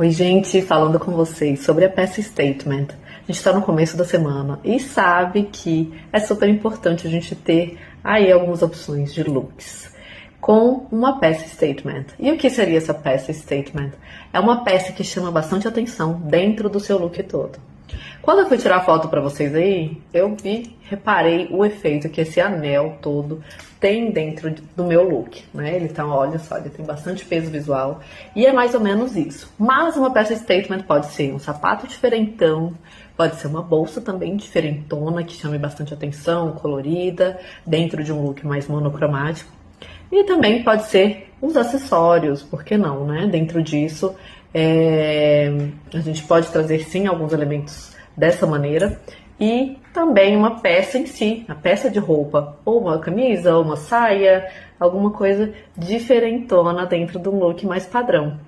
Oi, gente, falando com vocês sobre a peça Statement. A gente está no começo da semana e sabe que é super importante a gente ter aí algumas opções de looks com uma peça Statement. E o que seria essa peça Statement? É uma peça que chama bastante atenção dentro do seu look todo. Quando eu fui tirar foto pra vocês aí, reparei o efeito que esse anel todo tem dentro do meu look, né? Ele tá, olha só, ele tem bastante peso visual e é mais ou menos isso. Mas uma peça statement pode ser um sapato diferentão, pode ser uma bolsa também diferentona, que chame bastante atenção, colorida, dentro de um look mais monocromático. E também pode ser uns acessórios, por que não, né? Dentro disso, a gente pode trazer sim alguns elementos dessa maneira e também uma peça em si, a peça de roupa, ou uma camisa, ou uma saia, alguma coisa diferentona dentro de um look mais padrão.